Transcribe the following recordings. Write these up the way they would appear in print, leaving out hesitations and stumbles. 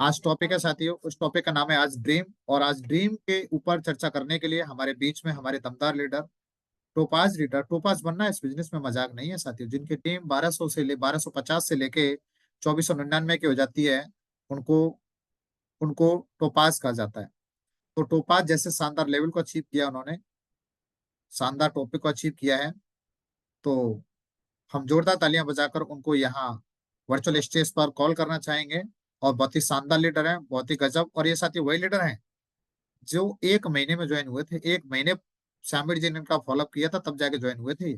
आज टॉपिक है साथियों, उस टॉपिक का नाम है आज ड्रीम। और आज ड्रीम के ऊपर चर्चा करने के लिए हमारे बीच में हमारे दमदार लीडर टोपाज लीडर। टोपाज बनना इस बिजनेस में मजाक नहीं है साथियों। जिनकी टीम 1250 से लेके 2499 की हो जाती है, उनको उनको टोपाज कहा जाता है। तो टोपाज जैसे शानदार लेवल को अचीव किया उन्होंने, शानदार टॉपिक को अचीव किया है, तो हम जोरदार तालियां बजाकर उनको यहाँ वर्चुअल स्टेज पर कॉल करना चाहेंगे। और बहुत ही शानदार लीडर हैं, बहुत ही गजब। और ये साथी वही लीडर हैं जो 1 महीने में ज्वाइन हुए थे। 1 महीने शामिर जी ने इनका फॉलोअप किया था, तब जाके ज्वाइन हुए थे।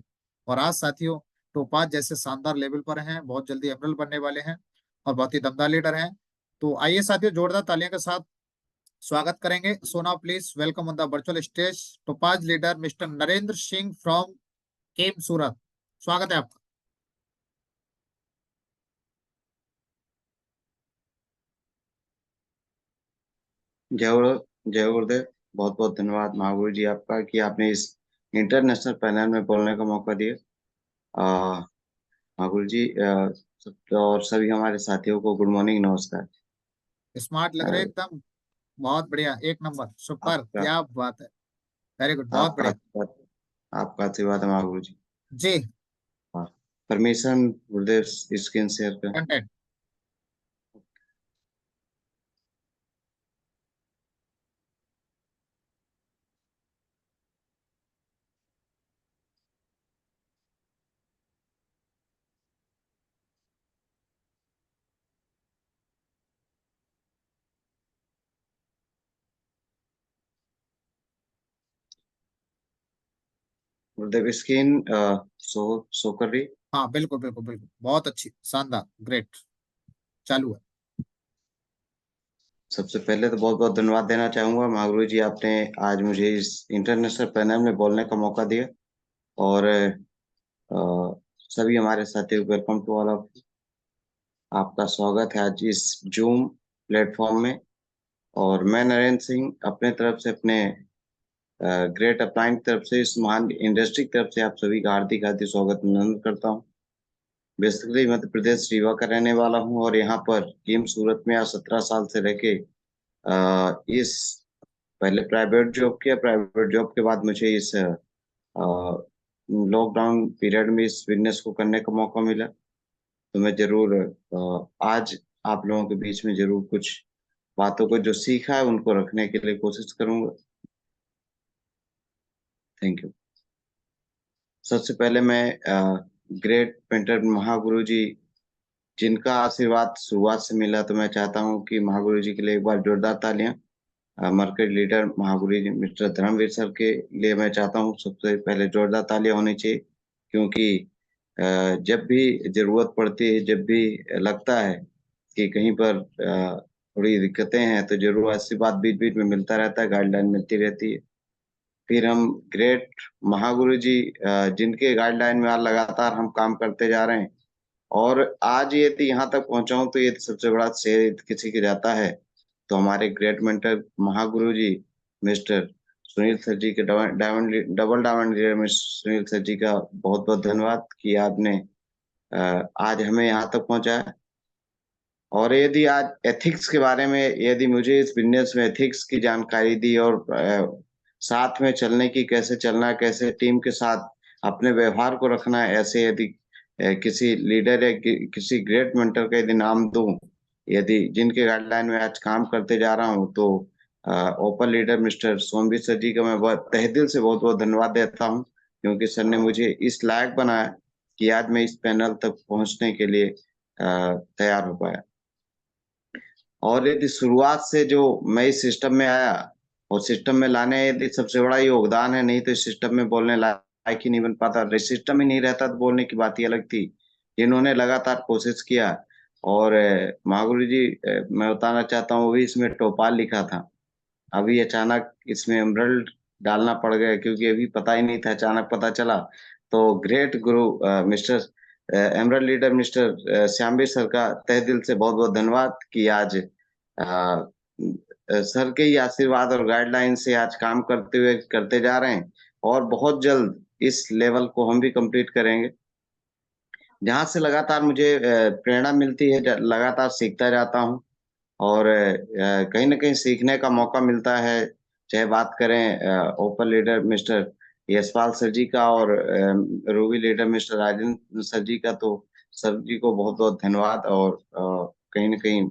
और आज साथियों टोपाज जैसे शानदार लेवल पर हैं, बहुत जल्दी एमरल बनने वाले हैं और बहुत ही दमदार लीडर हैं। तो आइए साथियों, जोरदार तालियों के साथ स्वागत करेंगे। Sona please welcome on the virtual stage topaz leader mister Narendra Singh from केम सूरत। स्वागत है आपका। जय जय गुरुदेव। बहुत बहुत धन्यवाद महागुरु जी आपका कि आपने इस इंटरनेशनल पैनल में बोलने का मौका दिया। महागुरु जी, और सभी हमारे साथियों को गुड मॉर्निंग, नमस्कार। स्मार्ट लग रहे हैं अ, एकदम। बहुत बढ़िया, एक नंबर, सुपर, आपका क्या बात है। वेरी गुड, बहुत आपका बढ़िया। आशीर्वाद, आपका आशीर्वाद है महागुरु जी। जी। हाँ, परमिशन गुरुदेव, स्क्रीन शेयर कर। कंटेंट। गुरुदेव स्क्रीन शो कर रही। हाँ बिल्कुल बिल्कुल बिल्कुल, बहुत अच्छी, शानदार, ग्रेट। चालू है। सबसे पहले तो बहुत बहुत धन्यवाद देना चाहूंगा महागुरु जी, आपने आज मुझे इस इंटरनेशनल पैनल में बोलने का मौका दिया। और सभी हमारे साथियों को वेलकम टू ऑल ऑफ। आपका स्वागत है आज इस जूम प्लेटफॉर्म में। और मैं नरेंद्र सिंह अपने तरफ से, अपने ग्रेट अपलाइन की तरफ से, इस महान इंडस्ट्री की तरफ से आप सभी का हार्दिक हार्दिक स्वागत अभिनंदन करता हूँ। बेसिकली मध्य प्रदेश रीवा का रहने वाला हूँ और यहाँ पर कीम सूरत में आज 17 साल से रह के इस पहले प्राइवेट जॉब किया। प्राइवेट जॉब के बाद मुझे इस लॉकडाउन पीरियड में इस बिजनेस को करने का मौका मिला। तो मैं जरूर आज आप लोगों के बीच में जरूर कुछ बातों को जो सीखा है उनको रखने के लिए कोशिश करूंगा। Thank you. सबसे पहले मैं ग्रेट पेंटर महागुरु जी, जिनका आशीर्वाद शुरुआत से मिला, तो मैं चाहता हूं कि महागुरु जी के लिए एक बार जोरदार तालियां। मार्केट लीडर महागुरु जी मिस्टर धर्मवीर सर के लिए मैं चाहता हूं सबसे पहले जोरदार तालियां होनी चाहिए। क्योंकि जब भी जरूरत पड़ती है, जब भी लगता है कि कहीं पर थोड़ी दिक्कतें हैं, तो जरूर ऐसी बात बीच बीच में मिलता रहता है, गाइडलाइन मिलती रहती है। फिर हम ग्रेट महागुरु जी, जिनके गाइडलाइन में आज लगातार हम काम करते जा रहे हैं। और आज यदि यहाँ तक पहुंचा हूं तो ये सबसे बड़ा श्रेय किसी के जाता है, तो हमारे ग्रेट मेंटर महागुरु जी मिस्टर सुनील सर जी के, डबल डायमंड लीडर में सुनील सर जी का बहुत बहुत धन्यवाद कि आपने आज हमें यहाँ तक पहुंचाया। और यदि आज एथिक्स के बारे में, यदि मुझे इस बिजनेस में एथिक्स की जानकारी दी और साथ में चलने की, कैसे चलना है, कैसे टीम के साथ अपने व्यवहार को रखना है, ऐसे यदि किसी लीडर या किसी ग्रेट मेंटर का यदि नाम दूं, यदि जिनके गाइडलाइन में आज काम करते जा रहा हूं, तो open leader mister Somveer sir ji का मैं बहुत तहे दिल से बहुत बहुत धन्यवाद देता हूं। क्योंकि सर ने मुझे इस लायक बनाया कि आज मैं इस पैनल तक पहुंचने के लिए तैयार हो पाया। और यदि शुरुआत से जो मैं इस सिस्टम में आया, और सिस्टम में लाने यदि सबसे बड़ा योगदान है, नहीं तो इस सिस्टम में बोलने लायक ही नहीं बन पाता। सिस्टम ही नहीं रहता तो बोलने की बात ही अलग थी। जिन्होंने लगातार कोशिश किया। और महागुरु जी, मैं बताना चाहता हूँ, अभी इसमें टोपाल लिखा था, अभी अचानक इसमें एमरल्ड डालना पड़ गया, क्योंकि अभी पता ही नहीं था, अचानक पता चला। तो great guru mister emerald leader mister Shyamveer sir का तहे दिल से बहुत बहुत धन्यवाद कि आज सर के ही आशीर्वाद और गाइडलाइन से आज काम करते हुए करते जा रहे हैं। और बहुत जल्द इस लेवल को हम भी कंप्लीट करेंगे, जहाँ से लगातार मुझे प्रेरणा मिलती है, लगातार सीखता जाता हूँ। और कहीं ना कहीं सीखने का मौका मिलता है। चाहे बात करें open leader mister Yashpal sir ji का और ruby leader mister Rajendra sir ji का, तो सर जी को बहुत बहुत धन्यवाद। और कहीं ना कहीं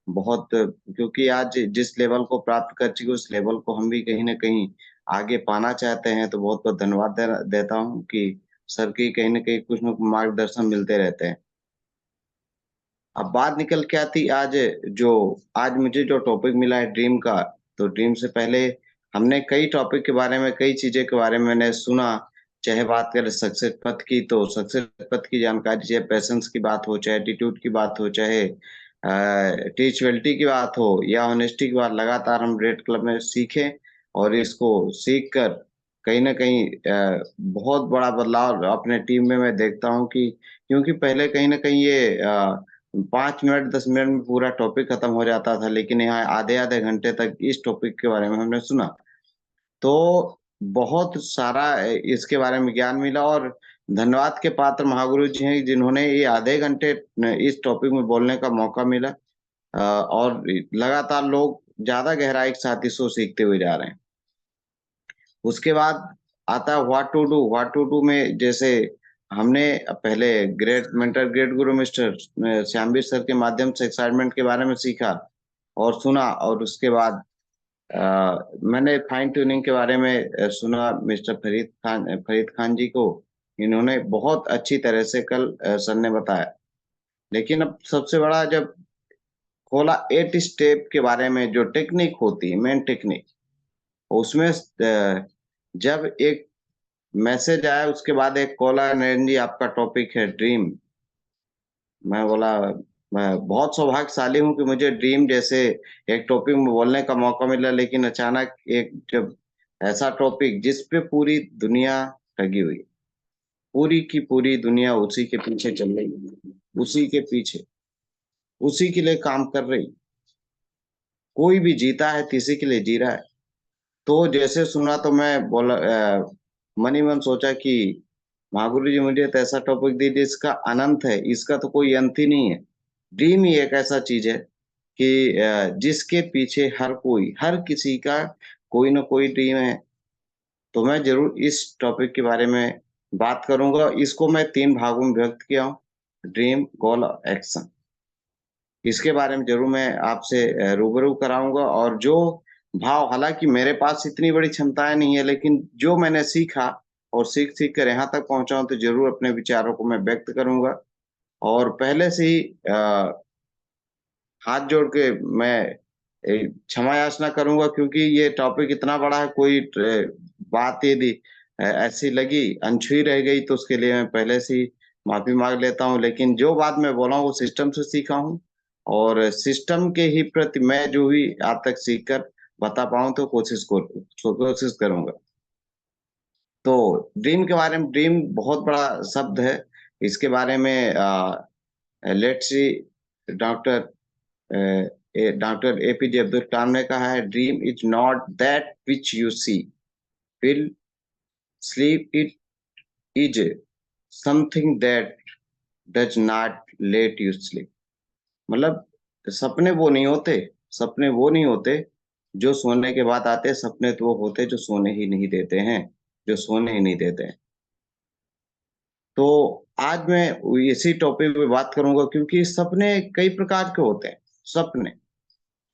बहुत, क्योंकि आज जिस लेवल को प्राप्त कर चुके उस लेवल को हम भी कहीं ना कहीं आगे पाना चाहते हैं, तो बहुत बहुत धन्यवाद देता हूँ कि सर की कहीं ना कहीं कुछ न कुछ मार्गदर्शन मिलते रहते हैं। अब बात निकल के आती आज, जो आज मुझे जो टॉपिक मिला है ड्रीम का, तो ड्रीम से पहले हमने कई टॉपिक के बारे में, कई चीजें के बारे में मैंने सुना। चाहे बात करें सक्सेस पथ की, तो सक्सेस पथ की जानकारी, चाहे पैशंस की बात हो, चाहे एटीट्यूड की बात हो, चाहे टीचबिलिटी की बात हो, या ऑनेस्टी की बात, लगातार हम रेड क्लब में सीखें। और इसको सीख कर कहीं ना कहीं बहुत बड़ा बदलाव अपने टीम में मैं देखता हूँ कि, क्योंकि पहले कहीं ना कहीं ये 5 मिनट 10 मिनट में पूरा टॉपिक खत्म हो जाता था, लेकिन यहाँ आधे आधे घंटे तक इस टॉपिक के बारे में हमने सुना। तो बहुत सारा इसके बारे में ज्ञान मिला, और धन्यवाद के पात्र महागुरु जी हैं जिन्होंने ये आधे घंटे इस टॉपिक में बोलने का मौका मिला। और लगातार लोग ज्यादा गहराई के साथ इसको सीखते हुए जा रहे हैं। उसके बाद आता है what to do. What to do में जैसे हमने पहले great mentor great guru mister Shyamveer sir के माध्यम से एक्साइटमेंट के बारे में सीखा और सुना। और उसके बाद मैंने फाइन ट्यूनिंग के बारे में सुना मिस्टर फरीद खान जी को। इन्होंने बहुत अच्छी तरह से कल सर ने बताया। लेकिन अब सबसे बड़ा जब खोला 8 स्टेप के बारे में, जो टेक्निक होती है, मेन टेक्निक, उसमें जब एक मैसेज आया, उसके बाद एक कॉल आया, नरेंद्र जी आपका टॉपिक है ड्रीम। मैं बोला मैं बहुत सौभाग्यशाली हूँ कि मुझे ड्रीम जैसे एक टॉपिक में बोलने का मौका मिला। लेकिन अचानक एक जब ऐसा टॉपिक जिस पे पूरी दुनिया लगी हुई, पूरी की पूरी दुनिया उसी के पीछे चल रही है, उसी के पीछे, उसी के लिए काम कर रही, कोई भी जीता है तो इसी के लिए जी रहा है। तो जैसे सुना तो मैं बोला, मन ही मन सोचा कि महागुरु जी मुझे तो ऐसा टॉपिक दे जिसका अनंत है, इसका तो कोई अंत ही नहीं है। ड्रीम ही एक ऐसा चीज है कि जिसके पीछे हर किसी का कोई ना कोई ड्रीम है। तो मैं जरूर इस टॉपिक के बारे में बात करूंगा। इसको मैं 3 भागों में व्यक्त किया हूँ, ड्रीम, गोल, एक्शन। इसके बारे में जरूर मैं आपसे रूबरू कराऊंगा। और जो भाव, हालांकि मेरे पास इतनी बड़ी क्षमताएं नहीं है, लेकिन जो मैंने सीखा और सीख सीख कर यहाँ तक पहुंचा हूं, तो जरूर अपने विचारों को मैं व्यक्त करूंगा। और पहले से ही हाथ जोड़ के मैं क्षमा याचना करूंगा, क्योंकि ये टॉपिक इतना बड़ा है, कोई बात यदि ऐसी लगी, अनछुई रह गई, तो उसके लिए मैं पहले से ही माफी मांग लेता हूं। लेकिन जो बात मैं बोला हूं वो सिस्टम से सीखा हूं, और सिस्टम के ही प्रति मैं जो भी आज तक सीख कर बता पाऊं, तो कोशिश करूंगा। तो ड्रीम के बारे में, ड्रीम बहुत बड़ा शब्द है। इसके बारे में let's see, doctor doctor APJ Abdul Kalam ने कहा है, dream is not that which you see, feel, sleep, it is something that does not let you sleep. मतलब सपने वो नहीं होते, सपने वो नहीं होते जो सोने के बाद आते हैं। सपने तो वो होते जो सोने ही नहीं देते हैं, जो सोने ही नहीं देते हैं। तो आज मैं इसी टॉपिक पे बात करूंगा, क्योंकि सपने कई प्रकार के होते हैं। सपने,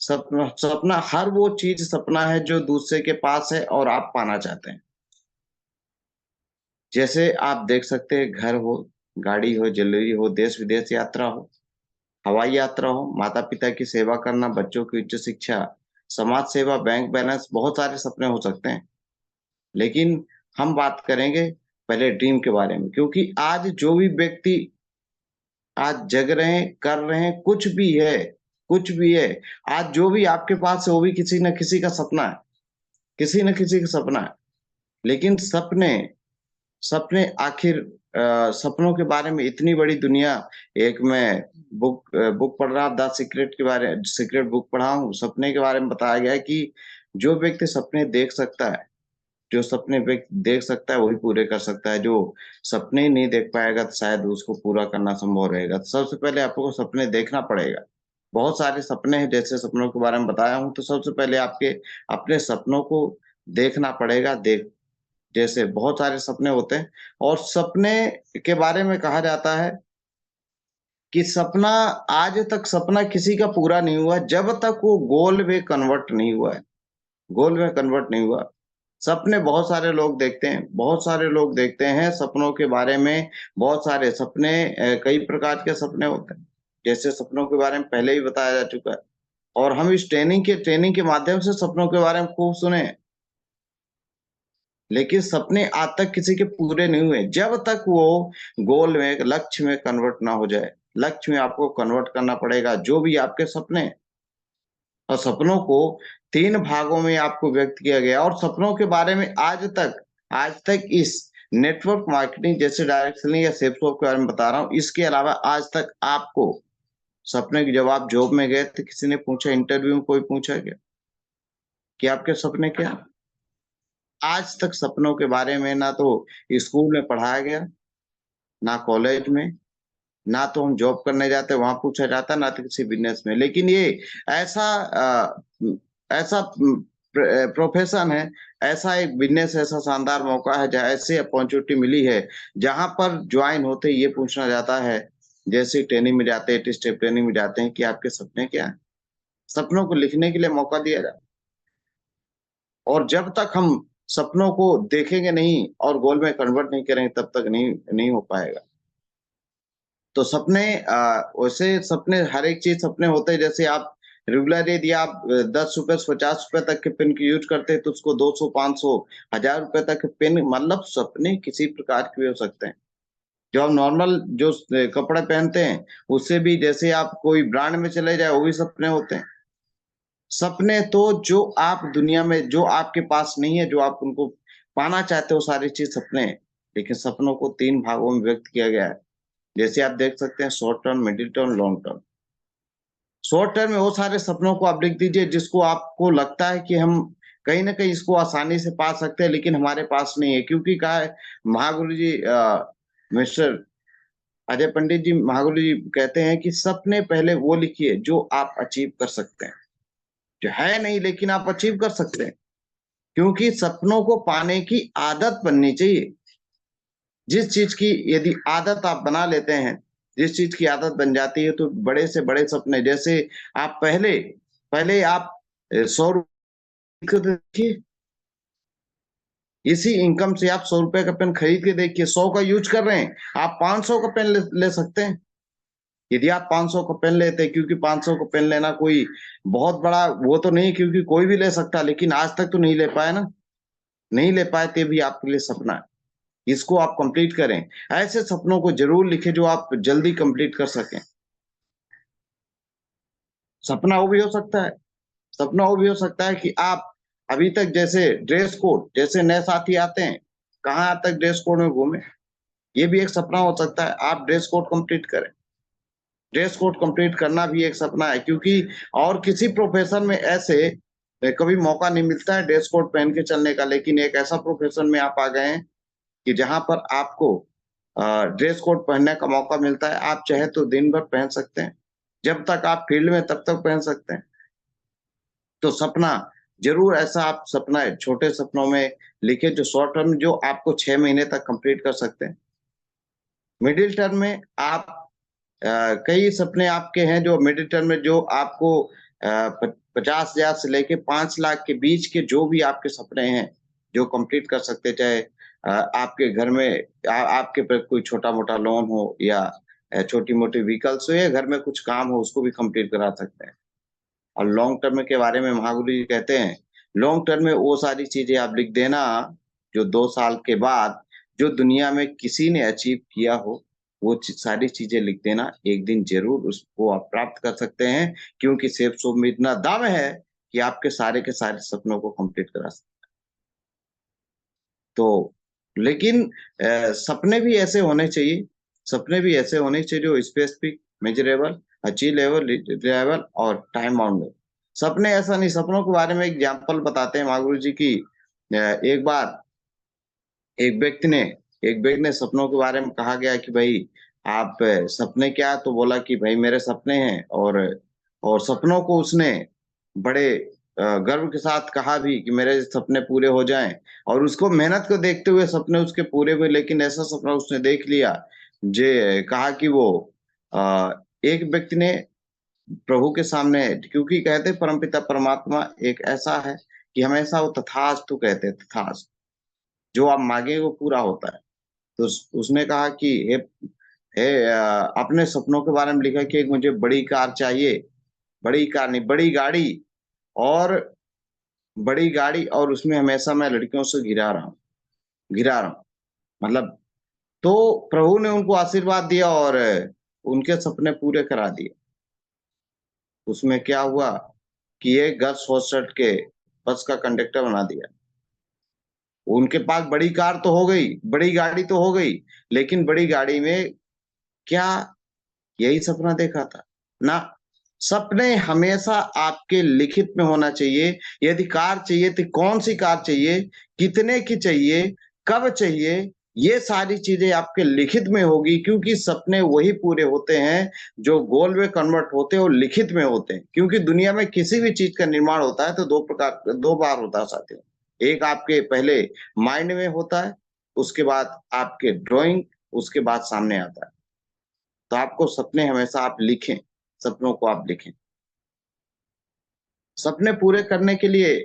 सपना सपना हर वो चीज सपना है जो दूसरे के पास है और आप पाना चाहते हैं। जैसे आप देख सकते हैं, घर हो, गाड़ी हो, ज्वेलरी हो, देश विदेश यात्रा हो, हवाई यात्रा हो, माता पिता की सेवा करना, बच्चों की उच्च शिक्षा, समाज सेवा, बैंक बैलेंस, बहुत सारे सपने हो सकते हैं। लेकिन हम बात करेंगे पहले ड्रीम के बारे में, क्योंकि आज जो भी व्यक्ति आज जग रहे हैं, कर रहे हैं, कुछ भी है, कुछ भी है, आज जो भी आपके पास है वो भी किसी न किसी का सपना है, किसी न किसी का सपना है। लेकिन सपने, सपने आखिर सपनों के बारे में इतनी बड़ी दुनिया। एक मैं बुक पढ़ रहा, द सीक्रेट के बारे, सीक्रेट बुक पढ़ा हूँ। सपने के बारे में बताया गया है कि जो व्यक्ति सपने देख सकता है, जो सपने व्यक्ति देख सकता है वही पूरे कर सकता है। जो सपने ही नहीं देख पाएगा तो शायद उसको पूरा करना संभव रहेगा। तो सबसे पहले आपको सपने देखना पड़ेगा। बहुत सारे सपने हैं, जैसे सपनों के बारे में बताया हूँ, तो सबसे पहले आपके अपने सपनों को देखना पड़ेगा। जैसे बहुत सारे सपने होते हैं, और सपने के बारे में कहा जाता है कि सपना, आज तक सपना किसी का पूरा नहीं हुआ जब तक वो गोल में कन्वर्ट नहीं हुआ है। गोल में कन्वर्ट नहीं हुआ। सपने बहुत सारे लोग देखते हैं, बहुत सारे लोग देखते हैं सपनों के बारे में। बहुत सारे सपने, कई प्रकार के सपने होते हैं। जैसे सपनों के बारे में पहले ही बताया जा चुका है, और हम इस ट्रेनिंग के माध्यम से सपनों के बारे में खूब सुने हैं। लेकिन सपने आज तक किसी के पूरे नहीं हुए जब तक वो गोल में, लक्ष्य में कन्वर्ट ना हो जाए। लक्ष्य में आपको कन्वर्ट करना पड़ेगा जो भी आपके सपने हैं। और सपनों को 3 भागों में आपको व्यक्त किया गया, और सपनों के बारे में आज तक इस नेटवर्क मार्केटिंग जैसे डायरेक्ट सेलिंग या सेल्स के बारे में बता रहा हूँ, इसके अलावा आज तक आपको सपने की, जब आप जॉब में गए तो किसी ने पूछा, इंटरव्यू में कोई पूछा क्या कि आपके सपने क्या हैं? आज तक सपनों के बारे में ना तो स्कूल में पढ़ाया गया, ना कॉलेज में, ना तो हम जॉब करने जाते वहाँ पूछा जाता, ना तो किसी बिज़नेस में। लेकिन ये ऐसा ऐसा प्रोफ़ेशन है, ऐसा एक बिज़नेस, ऐसा शानदार मौका है, जहाँ ऐसी अपॉर्च्युनिटी मिली है, जहाँ पर जॉइन होते ही ये पूछा जाता है, जैसे ट्रेनिंग में जाते हैं, 8 स्टेप ट्रेनिंग में जाते हैं कि आपके सपने क्या हैं? सपनों को लिखने के लिए मौका दिया जाता है। और जब तक हम सपनों को देखेंगे नहीं और गोल में कन्वर्ट नहीं करेंगे, तब तक नहीं नहीं हो पाएगा। तो सपने, वैसे सपने, हर एक चीज़ सपने होते हैं। जैसे आप रेगुलर, यदि आप ₹10 से ₹50 तक के पेन की यूज़ करते हैं, तो उसको 200, 500, ₹1000 तक के पेन, मतलब सपने किसी प्रकार के भी हो सकते हैं। जो हम नॉर्मल जो कपड़े पहनते हैं, उससे भी, जैसे आप कोई ब्रांड में चले जाएँ, वो भी सपने होते हैं। सपने तो जो आप दुनिया में, जो आपके पास नहीं है, जो आप उनको पाना चाहते हो, सारी चीज़ सपने हैं। लेकिन सपनों को 3 भागों में व्यक्त किया गया है। जैसे आप देख सकते हैं, short term, middle term, long term. Short term में वो सारे सपनों को आप लिख दीजिए जिसको आपको लगता है कि हम कहीं न कहीं इसको आसानी से पा सकते हैं, लेकिन हमारे पास नहीं है। क्योंकि कहा है महागुरु जी, मिस्टर अजय पंडित जी, महागुरु जी कहते हैं कि सपने पहले वो लिखिए जो आप अचीव कर सकते हैं। जो है नहीं, लेकिन आप अचीव कर सकते हैं। क्योंकि सपनों को पाने की आदत बननी चाहिए। जिस चीज़ की यदि आदत आप बना लेते हैं, जिस चीज़ की आदत बन जाती है, तो बड़े से बड़े सपने, जैसे आप पहले पहले आप ₹100 को देखिए, इसी इनकम से आप ₹100 का पेन खरीद के देखिए, 100 का यूज़ कर रहे हैं, आप 500 का पेन ले सकते हैं। यदि आप 500 का पेन लेते हैं, क्योंकि 500 का पेन लेना कोई बहुत बड़ा वो तो नहीं है, क्योंकि कोई भी ले सकता है, लेकिन आज तक तो नहीं ले पाए ना, नहीं ले पाए, तो ये भी आपके लिए सपना है। इसको आप कंप्लीट करें। ऐसे सपनों को ज़रूर लिखें जो आप जल्दी कंप्लीट कर सकें। सपना वो भी हो सकता है, सपना वो भी हो सकता है कि आप अभी तक, जैसे ड्रेस कोड, जैसे नए साथी आते हैं, कहाँ तक ड्रेस कोड में घूमे, ये भी एक सपना हो सकता है। आप ड्रेस कोड कंप्लीट करें। ड्रेस कोड कंप्लीट करना भी एक सपना है, क्योंकि और किसी प्रोफ़ेशन में ऐसे कभी मौका नहीं मिलता है ड्रेस कोड पहन के चलने का, लेकिन एक ऐसा प्रोफ़ेशन में आप आ गए हैं कि जहाँ पर आपको ड्रेस कोड पहनने का मौका मिलता है। आप चाहे तो दिन भर पहन सकते हैं। जब तक आप फ़ील्ड में, तब तक पहन सकते हैं। तो सपना ज़रूर, ऐसा आप सपना है, छोटे सपनों में लिखिए जो शॉर्ट टर्म, जो आपको 6 महीने तक कंप्लीट कर सकते हैं। मिडल टर्म में आप, कई सपने आपके हैं जो मिडल टर्म में, जो आपको 50,000 से लेके 5 लाख के बीच के जो भी आपके सपने हैं, जो कंप्लीट कर सकते हैं। चाहे आपके घर में आपके पे कोई छोटा-मोटा लोन हो, या छोटी-मोटी व्हीकल्स हो, या घर में कुछ काम हो, उसको भी कंप्लीट करा सकते हैं। और लॉन्ग टर्म के बारे में महागुरु जी कहते हैं, लॉन्ग टर्म में वो सारी चीज़ें आप लिख देना, जो 2 साल के बाद जो दुनिया में किसी ने अचीव किया हो, वो सारी चीज़ें लिख देना। एक दिन ज़रूर उसको आप प्राप्त कर सकते हैं, क्योंकि सेफ शो में इतना दम है कि आपके सारे के सारे सपनों को कंप्लीट करा सकते हैं। तो लेकिन सपने भी ऐसे होने चाहिए, सपने भी ऐसे होने चाहिए जो स्पेसिफिक, मेज़रेबल, अचीवेबल, रिलायबल और टाइम बाउंड हो। सपने ऐसा नहीं, सपनों के बारे में एग्ज़ाम्पल बताते हैं महागुरु जी की, एक बार एक व्यक्ति ने एक व्यक्ति ने सपनों के बारे में कहा गया कि भाई, आप सपने क्या है? तो बोला कि भाई मेरे सपने हैं, और सपनों को उसने बड़े गर्व के साथ कहा भी कि मेरे सपने पूरे हो जाएं, और उसको मेहनत को देखते हुए सपने उसके पूरे हुए, लेकिन ऐसा सपना उसने देख लिया, जे कहा कि वो एक व्यक्ति ने प्रभु के सामने, क्योंकि कहते परमपिता परमात्मा एक ऐसा है कि हमेशा वो तथास्तु कहते हैं, तथास्तु, जो आप मांगे वो पूरा होता है। तो उसने कहा कि अपने सपनों के बारे में लिखा कि एक मुझे बड़ी कार चाहिए, बड़ी कार नहीं, और बड़ी गाड़ी, और उसमें हमेशा मैं लड़कियों से घिरा रहा हूँ, मतलब। तो प्रभु ने उनको आशीर्वाद दिया और उनके सपने पूरे करा दिए। उसमें क्या हुआ कि एक गर्ल्स हॉस्टल के बस का कंडक्टर बना दिया। उनके पास बड़ी कार तो हो गई, बड़ी गाड़ी तो हो गई, लेकिन बड़ी गाड़ी में क्या यही सपना देखा था? ना, सपने हमेशा आपके लिखित में होना चाहिए। यदि कार चाहिए तो कौन सी कार चाहिए, कितने की चाहिए, कब चाहिए, ये सारी चीजें आपके लिखित में होगी, क्योंकि सपने वही पूरे होते हैं जो गोल में कन्वर्ट होते हैं और लिखित में होते हैं। क्योंकि दुनिया में किसी भी चीज का निर्माण होता है तो दो बार होता है साथियों। एक आपके पहले माइंड में होता है, उसके बाद आपके ड्राइंग, उसके बाद सामने आता है। तो आपको सपने हमेशा आप लिखें, सपनों को आप लिखें। सपने पूरे करने के लिए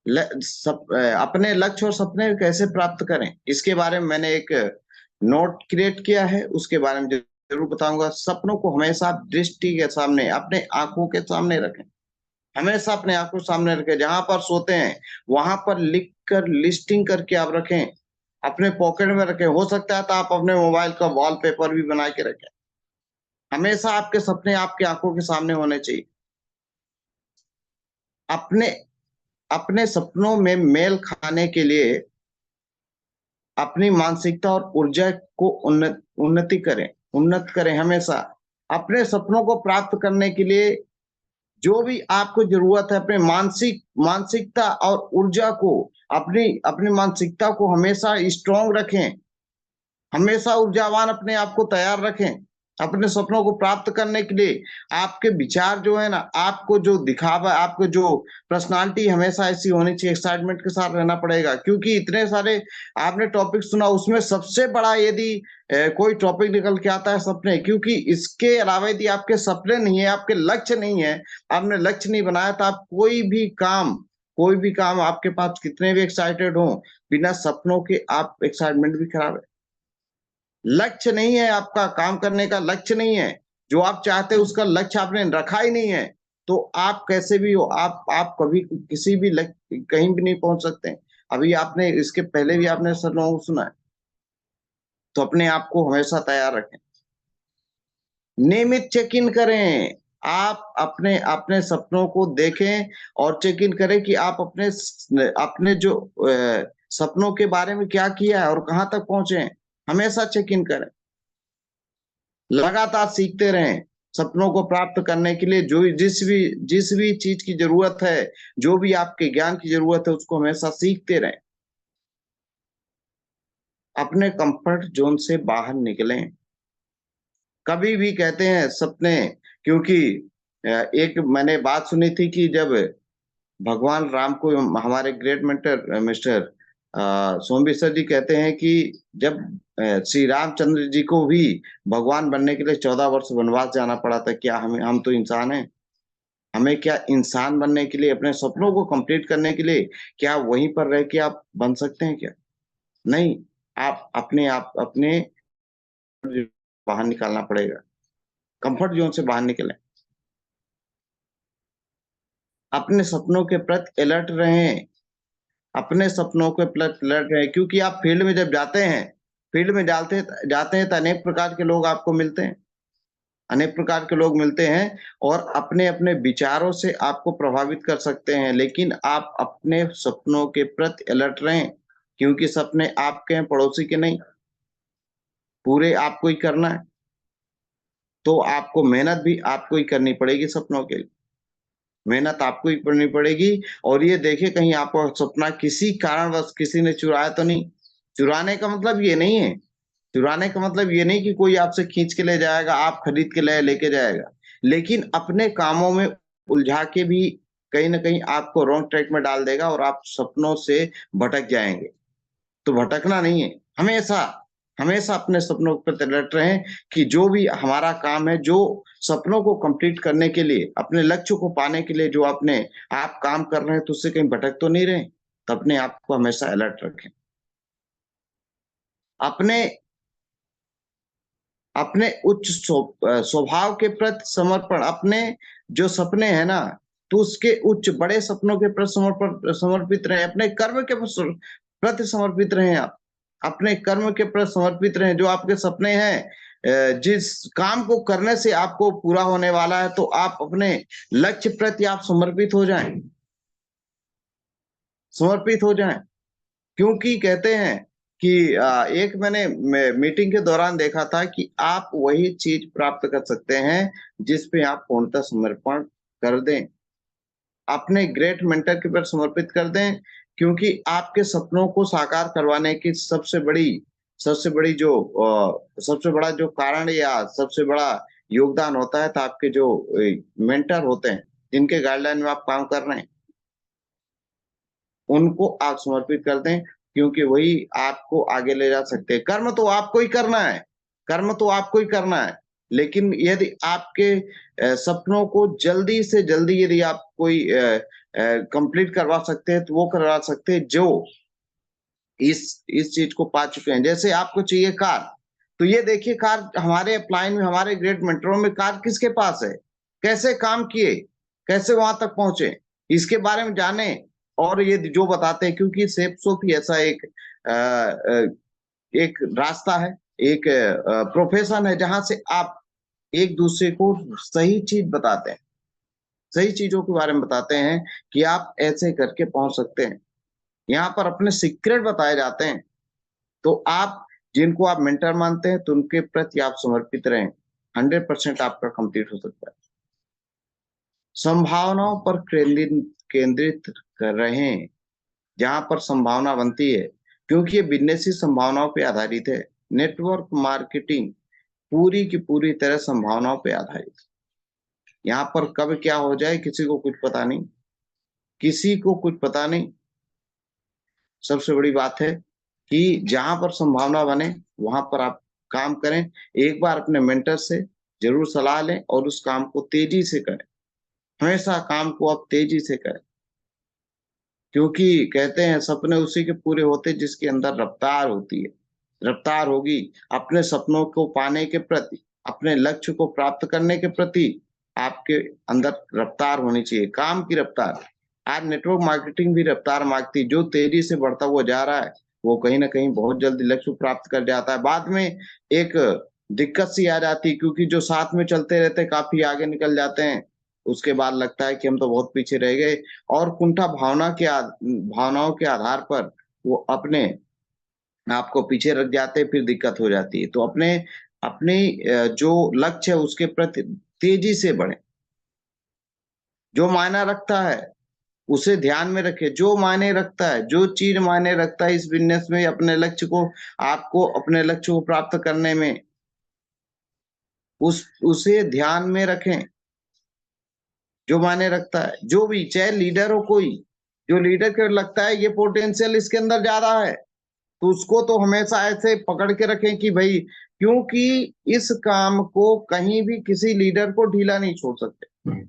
अपने लक्ष्य और सपने कैसे प्राप्त करें, इसके बारे में मैंने एक नोट क्रिएट किया है, उसके बारे में जरूर बताऊंगा। सपनों को हमेशा आप दृष्टि के सामने, अपने आंखों के सामने रखें, हमेशा अपने आंखों के सामने रखें। जहां पर सोते हैं वहां पर लिख कर, लिस्टिंग करके आप रखें, अपने पॉकेट में रखें। हो सकता है तो आप अपने मोबाइल का वॉलपेपर भी बना के रखें। हमेशा आपके सपने आपकी आंखों के सामने होने चाहिए। अपने अपने सपनों में मेल खाने के लिए अपनी मानसिकता और ऊर्जा को उन्नत करें हमेशा। अपने सपनों को प्राप्त करने के लिए जो भी आपको जरूरत है, अपने मानसिकता और ऊर्जा को, अपनी अपनी मानसिकता को हमेशा स्ट्रांग रखें, हमेशा ऊर्जावान अपने आप को तैयार रखें अपने सपनों को प्राप्त करने के लिए। आपके विचार जो है ना, आपको जो दिखावा, आपको जो पर्सनालिटी हमेशा ऐसी होनी चाहिए, एक्साइटमेंट के साथ रहना पड़ेगा। क्योंकि इतने सारे आपने टॉपिक सुना, उसमें सबसे बड़ा यदि कोई टॉपिक निकल के आता है सपने। क्योंकि इसके अलावा यदि आपके सपने नहीं है, आपके लक्ष्य नहीं है, आपने लक्ष्य नहीं बनाया, तो आप कोई भी काम आपके पास कितने भी एक्साइटेड हो, बिना सपनों के आप एक्साइटमेंट भी खराब है। लक्ष्य नहीं है, आपका काम करने का लक्ष्य नहीं है, जो आप चाहते हैं उसका लक्ष्य आपने रखा ही नहीं है, तो आप कैसे भी हो, आप कभी किसी भी लक्ष्य कहीं भी नहीं पहुंच सकते। अभी आपने इसके पहले भी आपने सब लोगों को सुना है। तो अपने आप को हमेशा तैयार रखें, नियमित चेक इन करें। आप अपने अपने सपनों को देखें और चेक इन करें कि आप अपने जो सपनों के बारे में क्या किया है और कहां तक पहुंचे हैं। हमेशा चेक इन करें, लगातार सीखते रहें। सपनों को प्राप्त करने के लिए जो जिस भी चीज की जरूरत है, जो भी आपके ज्ञान की जरूरत है, उसको हमेशा सीखते रहें। अपने कंफर्ट जोन से बाहर निकलें। कभी भी कहते हैं सपने, क्योंकि एक मैंने बात सुनी थी कि जब भगवान राम को, हमारे ग्रेट मेंटर मिस्टर सोमविश्वर जी कहते हैं कि जब श्री रामचंद्र जी को भी भगवान बनने के लिए 14 वर्ष वनवास जाना पड़ा था, क्या हम तो इंसान हैं, हमें क्या इंसान बनने के लिए, अपने सपनों को कंप्लीट करने के लिए, क्या वहीं पर रह के आप बन सकते हैं क्या? नहीं, आप अपने बाहर निकालना पड़ेगा, कंफर्ट जोन से बाहर निकलें। अपने सपनों के प्रति अलर्ट रहें, अपने सपनों के प्रति अलर्ट रहें। क्योंकि आप फील्ड में जब जाते हैं, फील्ड में जाते हैं तो अनेक प्रकार के लोग आपको मिलते हैं, अनेक प्रकार के लोग मिलते हैं, और अपने अपने विचारों से आपको प्रभावित कर सकते हैं। लेकिन आप अपने सपनों के प्रति अलर्ट रहें, क्योंकि सपने आपके हैं, पड़ोसी के नहीं, पूरे आपको ही करना है। तो आपको मेहनत भी आपको ही करनी पड़ेगी सपनों के लिए, मेहनत आपको ही करनी पड़ेगी। और ये देखिए कहीं आपका सपना किसी कारणवश किसी ने चुराया तो नहीं। चुराने का मतलब ये नहीं है, चुराने का मतलब ये नहीं कि कोई आपसे खींच के ले जाएगा, आप खरीद के लेके जाएगा। लेकिन अपने कामों में उलझा के भी कहीं न कहीं आपको रॉन्ग ट्रैक में डाल देगा और आप सपनों से भटक जाएँगे। तो भटकना नहीं है, हमेशा, हमेशा अपने सपनों के प्रति अलर्ट रहें कि जो भी हमारा काम है, जो सपनों को कंप्लीट करने के लिए, अपने लक्ष्य को पाने के लिए जो अपने आप काम कर रहे हैं, तो उससे कहीं भटक तो नहीं रहे? तो अपने आप को हमेशा अलर्ट रखें। अपने अपने उच्च स्वभाव के प्रति समर्पण, अपने जो सपने हैं ना, तो उसके उच्च बड़े सपनों के प्रति समर्पित रहें, अपने कर्म के प्रति समर्पित रहें आप। अपने कर्म के प्रति समर्पित रहें, जो आपके सपने हैं जिस काम को करने से आपको पूरा होने वाला है, तो आप अपने लक्ष्य प्रति आप समर्पित हो जाएँ। क्योंकि कहते हैं कि एक मैंने मीटिंग के दौरान देखा था कि आप वही चीज़ प्राप्त कर सकते हैं, जिस पे आप पूर्णतः समर्पण कर दें। अपने ग्रेट मेंटर के ऊपर समर्पित कर दें, क्योंकि आपके सपनों को साकार करवाने की सबसे बड़ा जो कारण या सबसे बड़ा योगदान होता है, तो आपके जो मेंटर होते हैं, जिनके गाइडलाइन में आप काम कर रहे हैं, उनको आप समर्पित कर दें, क्योंकि वही आपको आगे ले जा सकते हैं। कर्म तो आपको ही करना है, लेकिन यदि आपके सपनों को जल्दी से जल्दी यदि आप कोई कंप्लीट करवा सकते हैं, तो वो करवा सकते हैं जो इस चीज़ को पा चुके हैं। जैसे आपको चाहिए कार, तो ये देखिए कार हमारे अपलाइन में, हमारे ग्रेट मेंटरों में कार किसके पास है? कैसे काम किए? कैसे वहाँ तक पहुँचे? इसके बारे में जानें और ये जो बताते हैं, क्योंकि सेफ ही ऐसा एक रास्ता है, एक प्रोफ़ेशन है जहाँ से आप एक-दूसरे को सही चीज़ बताते हैं। सही चीज़ों के बारे में बताते हैं कि आप ऐसे करके पहुँच सकते हैं। यहाँ पर अपने सीक्रेट बताए जाते हैं। तो आप जिनको आप मेंटर मानते हैं, तो उनके प्रति आप समर्पित रहें। 100% आपका कंप्लीट हो सकता है। संभावनाओं पर केंद्रित कर रहें, जहाँ पर संभावना बनती है, क्योंकि ये बिज़नेस ही संभावनाओं पे आधारित है। नेटवर्क मार्केटिंग पूरी की पूरी तरह संभावनाओं पे आधारित है। यहाँ पर कब क्या हो जाए किसी को कुछ पता नहीं, किसी को कुछ पता नहीं। सबसे बड़ी बात है कि जहाँ पर संभावना बने, वहाँ पर आप काम करें। एक बार अपने मेंटर से ज़रूर सलाह लें और उस काम को तेज़ी से करें। हमेशा काम को आप तेज़ी से करें, क्योंकि कहते हैं सपने उसी के पूरे होते हैं जिसके अंदर रफ़्तार होती है। रफ़्तार होगी अपने सपनों को पाने के प्रति, अपने लक्ष्य को प्राप्त करने के प्रति आपके अंदर रफ़्तार होनी चाहिए, काम की रफ़्तार। आज नेटवर्क मार्केटिंग भी रफ़्तार माँगती है, जो तेज़ी से बढ़ता हुआ जा रहा है, वो कहीं न कहीं बहुत जल्दी लक्ष्य प्राप्त कर जाता है। बाद में एक दिक्कत सी आ जाती है, क्योंकि जो साथ में चलते रहते हैं, काफ़ी आगे निकल जाते हैं। उसके बाद लगता है कि हम तो बहुत पीछे रह गए और कुंठा भावनाओं के आधार पर वो अपने आपको पीछे रख जाते हैं, फिर दिक्कत हो जाती है। तो अपने जो लक्ष्य है उसके प्रति तेज़ी से बढ़ें। जो मायना रखता है, उसे ध्यान में रखें। जो मायने रखता है, जो चीज़ मायने रखता है इस बिज़नेस में आपको अपने लक्ष्य को प्राप्त करने में, उसे ध्यान में रखें। जो मायने रखता है, जो भी चाहे लीडर हो कोई, जो लीडर को लगता है ये पोटेंशियल इसके अंदर ज़्यादा है, तो उसको तो हमेशा ऐसे पकड़ के रखें कि भई, क्योंकि इस काम को कहीं भी किसी लीडर को ढीला नहीं छोड़ सकते।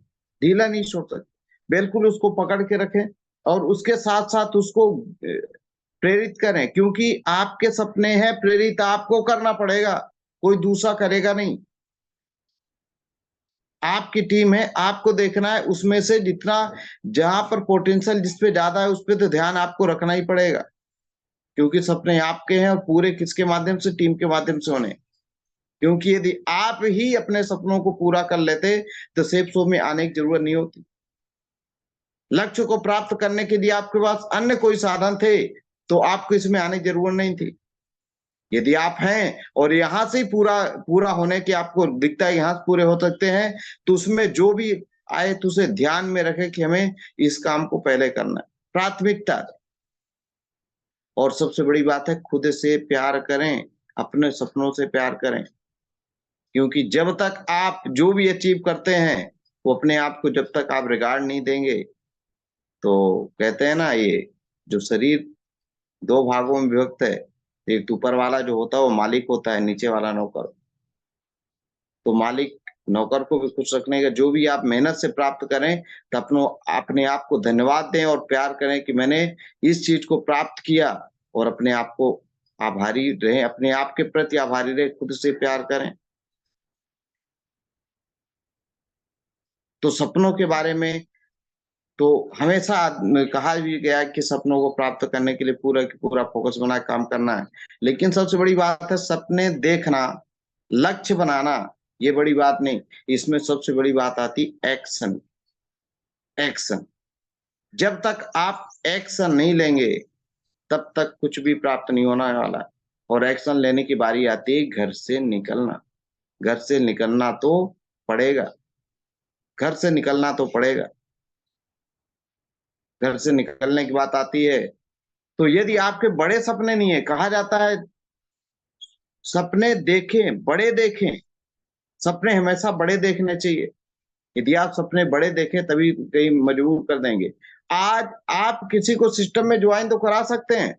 ढीला नहीं छोड़ सकते। बिल्कुल उसको पकड़ के रखें और उसके साथ-साथ उसको प्रेरित करें, क्योंकि आपके सपने हैं, प्रेरित आपको करना पड़ेगा, कोई दूसरा करेगा नहीं। आपकी टीम है, आपको देखना है उसमें से जितना जहाँ पर पोटेंशियल जिस पे ज़्यादा है, उस पे तो ध्यान आपको रखना ही पड़ेगा। क्योंकि सपने आपके हैं और पूरे किसके माध्यम से? टीम के माध्यम से होने। क्योंकि यदि आप ही अपने सपनों को पूरा कर लेते, तो सेफ शो में आने की ज़रूरत नहीं होती। लक्ष्य को प्राप्त करने के लिए आपके पास अन्य कोई साधन थे, तो आपको इसमें आने की ज़रूरत नहीं थी। यदि आप हैं और यहाँ से ही पूरा पूरा होने की आपको दिखता है, यहाँ से पूरे हो सकते हैं, तो उसमें जो भी आए तो उसे ध्यान में रखें कि हमें इस काम को पहले करना है। प्राथमिकता दें। और सबसे बड़ी बात है खुद से प्यार करें, अपने सपनों से प्यार करें। क्योंकि जब तक आप जो भी अचीव करते हैं, वो अपने आप को जब तक आप रिगार्ड नहीं देंगे, तो कहते हैं ना, ये जो शरीर दो भागों में विभक्त है, एक तो ऊपर वाला जो होता है वो मालिक होता है, नीचे वाला नौकर। तो मालिक नौकर को भी खुश रखने का, जो भी आप मेहनत से प्राप्त करें, तो अपने आप को धन्यवाद दें और प्यार करें कि मैंने इस चीज को प्राप्त किया, और अपने आप को आभारी रहें, अपने आप के प्रति आभारी रहें, खुद से प्यार करें। तो सपनों के बारे में तो हमेशा कहा भी गया है कि सपनों को प्राप्त करने के लिए पूरा की पूरा फोकस बना के काम करना है। लेकिन सबसे बड़ी बात है सपने देखना, लक्ष्य बनाना, ये बड़ी बात नहीं। इसमें सबसे बड़ी बात आती एक्शन। एक्शन, जब तक आप एक्शन नहीं लेंगे, तब तक कुछ भी प्राप्त नहीं होने वाला। और एक्शन लेने की बारी आती है घर से निकलना। घर से निकलना तो पड़ेगा। घर से निकलना तो पड़ेगा। घर से निकलने की बात आती है, तो यदि आपके बड़े सपने नहीं है, कहा जाता है सपने देखें, बड़े देखें। सपने हमेशा बड़े देखने चाहिए। यदि आप सपने बड़े देखें, तभी कहीं मजबूर कर देंगे। आज आप किसी को सिस्टम में ज्वाइन तो करा सकते हैं,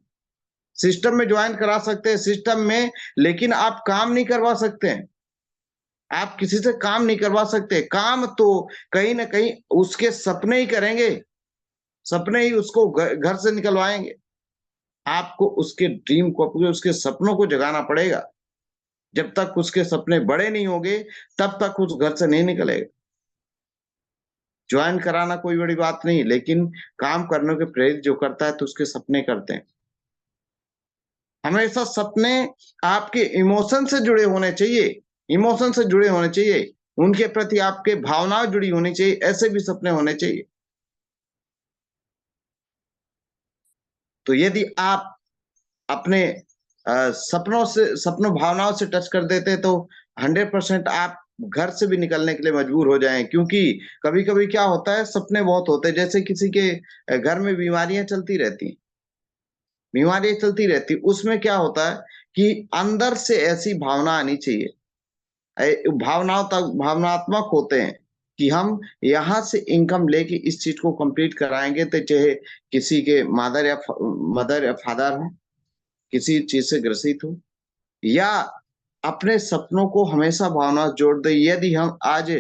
सिस्टम में ज्वाइन करा सकते हैं, सिस्टम में, लेकिन आप काम नहीं करवा सकते हैं। आप किसी से काम नहीं करवा सकते। काम तो कहीं ना कहीं उसके सपने ही करेंगे, सपने ही उसको घर से निकलवाएंगे। आपको उसके ड्रीम को, उसके सपनों को जगाना पड़ेगा। जब तक उसके सपने बड़े नहीं होंगे, तब तक उस घर से नहीं निकलेगा। ज्वाइन कराना कोई बड़ी बात नहीं, लेकिन काम करने के प्रेरित जो करता है, तो उसके सपने करते हैं। हमेशा सपने आपके इमोशन से जुड़े होने चाहिए, इमोशन से जुड़े होने चाहिए, उनके प्रति आपके भावनाएं जुड़ी होनी चाहिए, ऐसे भी सपने होने चाहिए। तो यदि आप अपने सपनों से, सपनों भावनाओं से टच कर देते, तो 100% आप घर से भी निकलने के लिए मजबूर हो जाएं। क्योंकि कभी कभी क्या होता है, सपने बहुत होते हैं, जैसे किसी के घर में बीमारियां चलती रहती, बीमारियां चलती रहती, उसमें क्या होता है कि अंदर से ऐसी भावना आनी चाहिए, भावनाओं तक भावनात्मक होते हैं कि हम यहाँ से इनकम लेके इस चीज को कंप्लीट कराएंगे, तो चाहे किसी के मदर या फादर हो, किसी चीज से ग्रसित हो, या अपने सपनों को हमेशा भावना जोड़ दे। यदि हम आज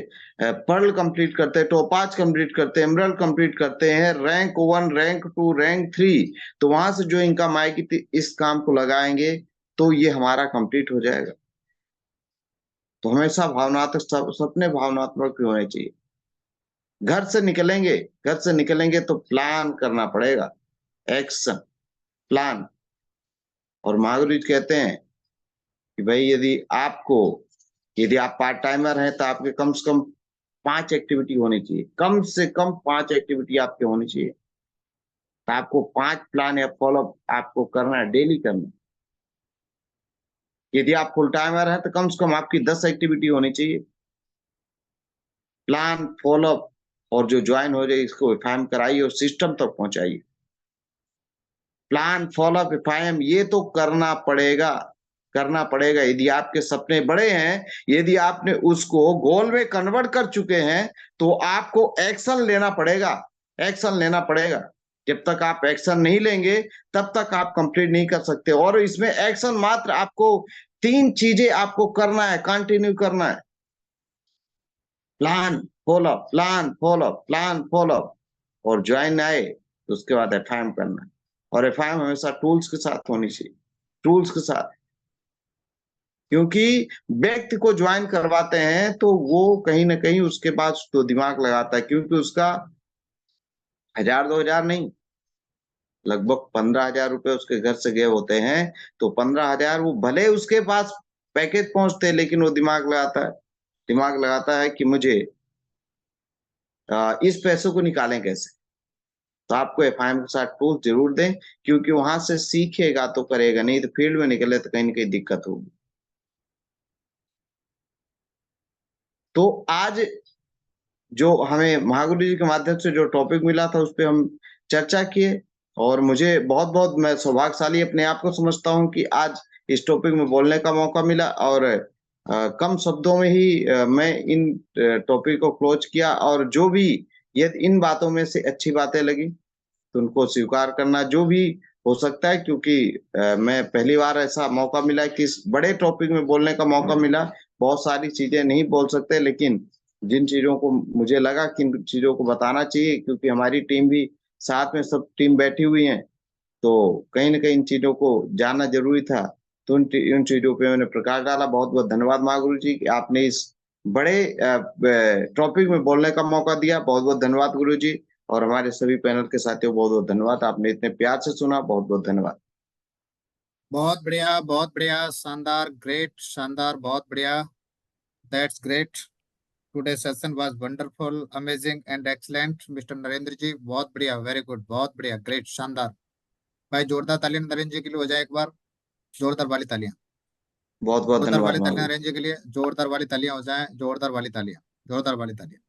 पर्ल कंप्लीट करते हैं, टोपाज कंप्लीट करते हैं, एमरल्ड कंप्लीट करते हैं, रैंक 1, रैंक 2, रैंक 3, तो वहां से जो इनकम आएगी, इस काम को लगाएंगे, तो ये हमारा कंप्लीट हो जाएगा। तो हमेशा भावनात्मक सपने भावनात्मक भी होने चाहिए। घर से निकलेंगे, घर से निकलेंगे तो प्लान करना पड़ेगा, एक्शन प्लान। और महावीर जी कहते हैं कि भाई यदि आप पार्ट टाइमर हैं, तो आपके कम से कम 5 एक्टिविटी होनी चाहिए, कम से कम 5 एक्टिविटी आपके होनी चाहिए। तो आपको 5 प्लान या फॉलो आपको करना है, डेली करना है। यदि आप फुल टाइमर हैं, तो कम से कम आपकी 10 एक्टिविटी होनी चाहिए, प्लान फॉलो। और जो ज्वाइन हो जाए, इसको एफआईएम कराइए और सिस्टम तक पहुंचाइए। प्लान फॉलो एफआईएम ये तो करना पड़ेगा, करना पड़ेगा। यदि आपके सपने बड़े हैं, यदि आपने उसको गोल में कन्वर्ट कर चुके हैं, तो आपको एक्शन लेना पड़ेगा, एक्शन लेना पड़ेगा। जब तक आप एक्शन नहीं लेंगे, तब तक आप कंप्लीट नहीं कर सकते। और इसमें एक्शन मात्र आपको 3 चीजें आपको करना है, कंटिन्यू करना है। Plan follow, plan follow, plan follow. और ज्वाइन आए तो उसके बाद एफआईएम करना है। और एफआईएम हमेशा टूल्स के साथ होनी चाहिए, टूल्स के साथ। क्योंकि व्यक्ति को ज्वाइन करवाते हैं, तो वो कहीं ना कहीं उसके पास तो दिमाग लगाता है, क्योंकि उसका 1000-2000 नहीं, लगभग 15,000 रुपए उसके घर से गए होते हैं। तो 15,000, वो भले उसके पास पैकेज पहुंचते, लेकिन वो दिमाग लगाता है, दिमाग लगाता है कि मुझे इस पैसों को निकालें कैसे। तो आपको एफआईएम के साथ टूल जरूर दें, क्योंकि वहां से सीखेगा तो करेगा, नहीं तो फील्ड में निकले तो कहीं ना कहीं दिक्कत होगी। तो आज जो हमें महागुरु जी के माध्यम से जो टॉपिक मिला था, उस पर हम चर्चा किए। और मुझे बहुत बहुत, मैं सौभाग्यशाली अपने आप को समझता हूँ कि आज इस टॉपिक में बोलने का मौका मिला। और कम शब्दों में ही मैं इन टॉपिक को क्लोज किया, और जो भी यदि इन बातों में से अच्छी बातें लगी तो उनको स्वीकार करना जो भी हो सकता है, क्योंकि मैं पहली बार ऐसा मौका मिला कि इस बड़े टॉपिक में बोलने का मौका मिला। बहुत सारी चीज़ें नहीं बोल सकते, लेकिन जिन चीज़ों को मुझे लगा कि इन चीज़ों को बताना चाहिए, क्योंकि हमारी टीम भी साथ में सब टीम बैठी हुई है, तो कहीं न कहीं इन चीज़ों को जानना ज़रूरी था। तो उन चीज़ों पे मैंने प्रकाश डाला। बहुत-बहुत धन्यवाद महागुरु जी कि आपने इस बड़े ब टॉपिक में बोलने का मौका दिया। बहुत-बहुत धन्यवाद गुरु जी, और हमारे सभी पैनल के साथियों बहुत-बहुत धन्यवाद। आपने इतने प्यार से सुना, बहुत-बहुत धन्यवाद। बहुत बढ़िया, शानदार, ग्रेट, शानदार, बहुत बढ़िया। That's great. Today session was wonderful, amazing and excellent mister Narendra ji, बहुत बढ़िया, वेरी गुड, बहुत बढ़िया, ग्रेट, शानदार। भाई जोरदार तालियां नरेंद्र जी के लिए हो जाए एक बार, जोरदार वाली तालियां। बहुत-बहुत जोरदार धन्यवाद वाली तालियां महागुरु। नरेंद्र जी के लिए, जोरदार वाली तालियां हो जाए, जोरदार वाली तालियां, जोरदार वाली तालियां।